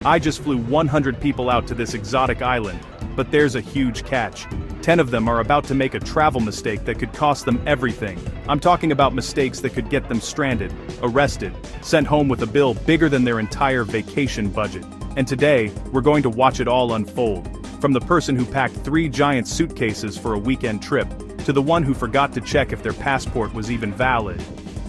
I just flew 100 people out to this exotic island, but there's a huge catch. 10 of them are about to make a travel mistake that could cost them everything. I'm talking about mistakes that could get them stranded, arrested, sent home with a bill bigger than their entire vacation budget. And today, we're going to watch it all unfold. From the person who packed 3 giant suitcases for a weekend trip, to the one who forgot to check if their passport was even valid.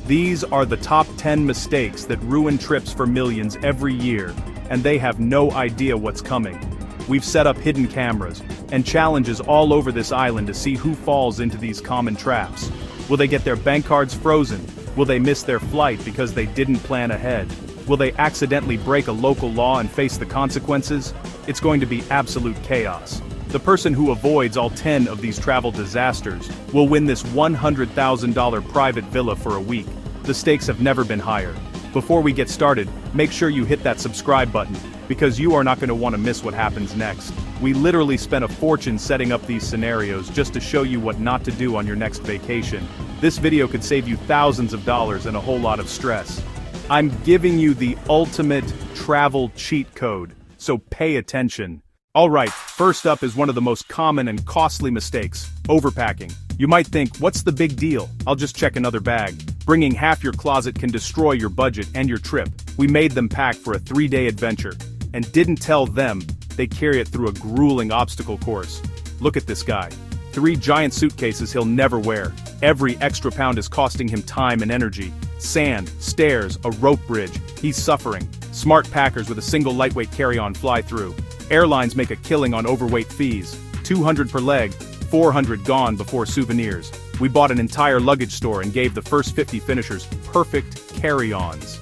These are the top 10 mistakes that ruin trips for millions every year, and they have no idea what's coming. We've set up hidden cameras and challenges all over this island to see who falls into these common traps. Will they get their bank cards frozen? Will they miss their flight because they didn't plan ahead? Will they accidentally break a local law and face the consequences? It's going to be absolute chaos. The person who avoids all 10 of these travel disasters will win this $100,000 private villa for a week. The stakes have never been higher. Before we get started, make sure you hit that subscribe button, because you are not going to want to miss what happens next. We literally spent a fortune setting up these scenarios just to show you what not to do on your next vacation. This video could save you thousands of dollars and a whole lot of stress. I'm giving you the ultimate travel cheat code, so pay attention. Alright, first up is one of the most common and costly mistakes: overpacking. You might think, what's the big deal? I'll just check another bag. Bringing half your closet can destroy your budget and your trip. We made them pack for a 3-day adventure, and didn't tell them they carry it through a grueling obstacle course. Look at this guy. 3 giant suitcases he'll never wear. Every extra pound is costing him time and energy. Sand, stairs, a rope bridge. He's suffering. Smart packers with a single lightweight carry-on fly through. Airlines make a killing on overweight fees. $200 per leg, $400 gone before souvenirs. We bought an entire luggage store and gave the first 50 finishers perfect carry-ons.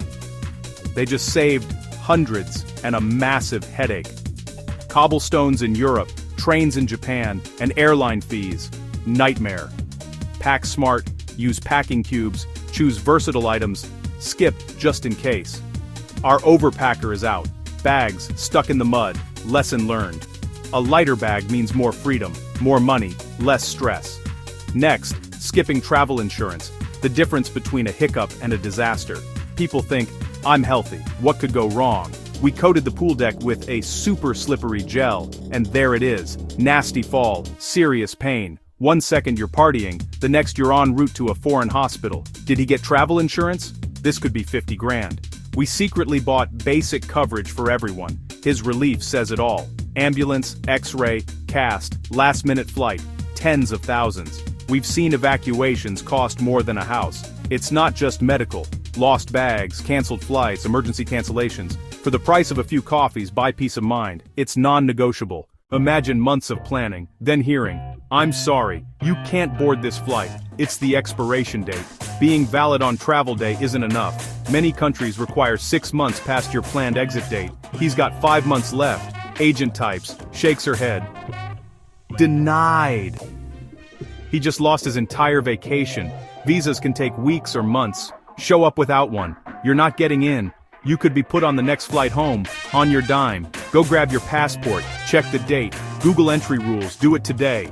They just saved hundreds and a massive headache. Cobblestones in Europe, trains in Japan, and airline fees. Nightmare. Pack smart, use packing cubes, choose versatile items, skip just in case. Our overpacker is out. Bags stuck in the mud. Lesson learned. A lighter bag means more freedom, more money, less stress. Next, skipping travel insurance. The difference between a hiccup and a disaster. People think, I'm healthy, what could go wrong? We coated the pool deck with a super slippery gel, and there it is. Nasty fall, serious pain. 1 second you're partying, the next you're en route to a foreign hospital. Did he get travel insurance? This could be 50 grand. We secretly bought basic coverage for everyone. His relief says it all. Ambulance, x-ray, cast, last-minute flight, tens of thousands. We've seen evacuations cost more than a house. It's not just medical. Lost bags, canceled flights, emergency cancellations. For the price of a few coffees, buy peace of mind. It's non-negotiable. Imagine months of planning, then hearing, I'm sorry, you can't board this flight. It's the expiration date. Being valid on travel day isn't enough. Many countries require 6 months past your planned exit date. He's got 5 months left. Agent types, shakes her head. Denied. He just lost his entire vacation. Visas can take weeks or months. Show up without one. You're not getting in. You could be put on the next flight home, on your dime. Go grab your passport, check the date, Google entry rules, do it today.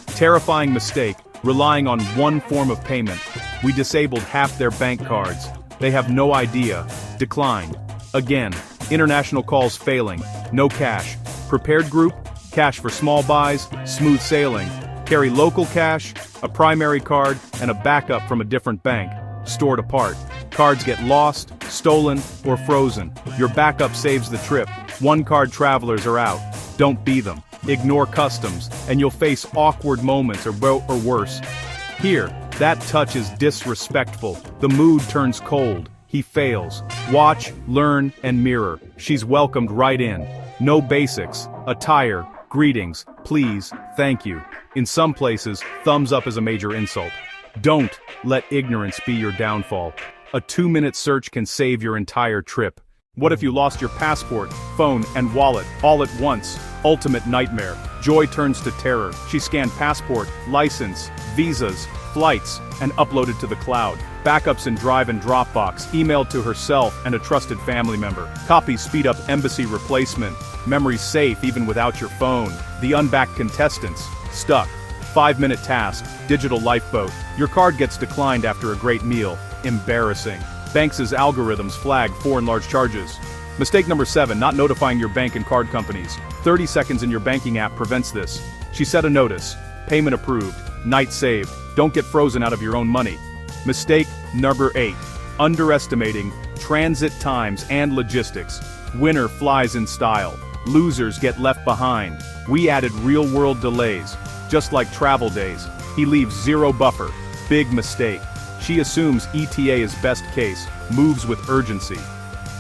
Terrifying mistake, relying on one form of payment. We disabled half their bank cards. They have no idea. Declined. Again, international calls failing. No cash. Prepared group, cash for small buys, smooth sailing. Carry local cash, a primary card, and a backup from a different bank. Stored apart. Cards get lost, stolen, or frozen. Your backup saves the trip. One card travelers are out. Don't be them. Ignore customs, and you'll face awkward moments or worse. Here, that touch is disrespectful. The mood turns cold. He fails. Watch, learn, and mirror. She's welcomed right in. No basics. Attire, greetings, please, thank you. In some places, thumbs up is a major insult. Don't let ignorance be your downfall. A 2-minute search can save your entire trip. What if you lost your passport, phone, and wallet all at once? Ultimate nightmare. Joy turns to terror. She scanned passport, license, visas, flights, and uploaded to the cloud. Backups in Drive and Dropbox, emailed to herself and a trusted family member. Copies speed up embassy replacement. Memories safe even without your phone. The unbacked contestants. Stuck. 5-minute task. Digital lifeboat. Your card gets declined after a great meal. Embarrassing. Banks' algorithms flag foreign large charges. Mistake number 7, not notifying your bank and card companies. 30 seconds in your banking app prevents this. She set a notice. Payment approved. Night saved. Don't get frozen out of your own money. Mistake number 8, underestimating transit times and logistics. Winner flies in style. Losers get left behind. We added real-world delays. Just like travel days. He leaves 0 buffer. Big mistake. She assumes ETA is best case, moves with urgency.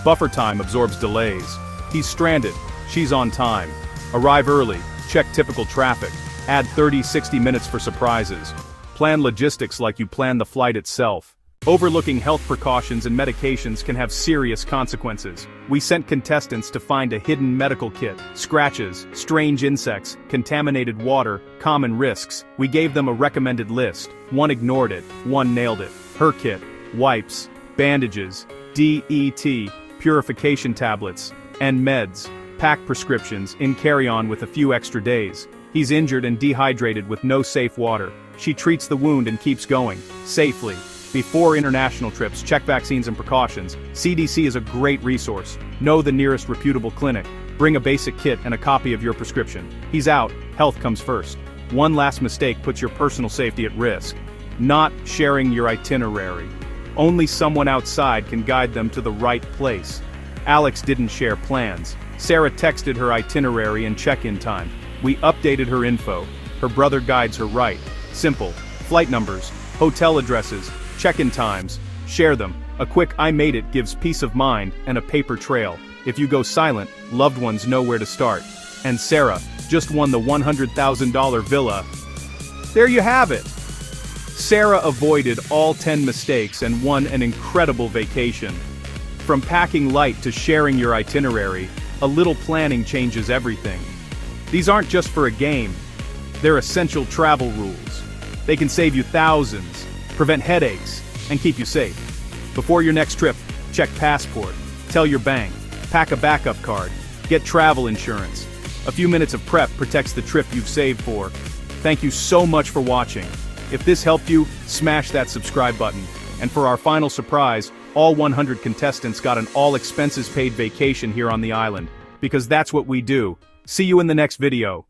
Buffer time absorbs delays. He's stranded. She's on time. Arrive early. Check typical traffic. Add 30-60 minutes for surprises. Plan logistics like you plan the flight itself. Overlooking health precautions and medications can have serious consequences. We sent contestants to find a hidden medical kit, scratches, strange insects, contaminated water, common risks. We gave them a recommended list. 1 ignored it, 1 nailed it. Her kit: wipes, bandages, DET, purification tablets, and meds. Pack prescriptions in carry-on with a few extra days. He's injured and dehydrated with no safe water. She treats the wound and keeps going, safely. Before international trips, check vaccines and precautions. CDC is a great resource. Know the nearest reputable clinic. Bring a basic kit and a copy of your prescription. He's out, health comes first. One last mistake puts your personal safety at risk. Not sharing your itinerary. Only someone outside can guide them to the right place. Alex didn't share plans. Sarah texted her itinerary and check-in time. We updated her info. Her brother guides her right. Simple. Flight numbers, hotel addresses, check-in times. Share them. A quick "I made it" gives peace of mind and a paper trail. If you go silent, loved ones know where to start. And Sarah just won the $100,000 villa. There you have it. Sarah avoided all 10 mistakes and won an incredible vacation. From packing light to sharing your itinerary, a little planning changes everything. These aren't just for a game. They're essential travel rules. They can save you thousands, prevent headaches, and keep you safe. Before your next trip, check passport, tell your bank, pack a backup card, get travel insurance. A few minutes of prep protects the trip you've saved for. Thank you so much for watching. If this helped you, smash that subscribe button. And for our final surprise, all 100 contestants got an all-expenses-paid vacation here on the island. Because that's what we do. See you in the next video.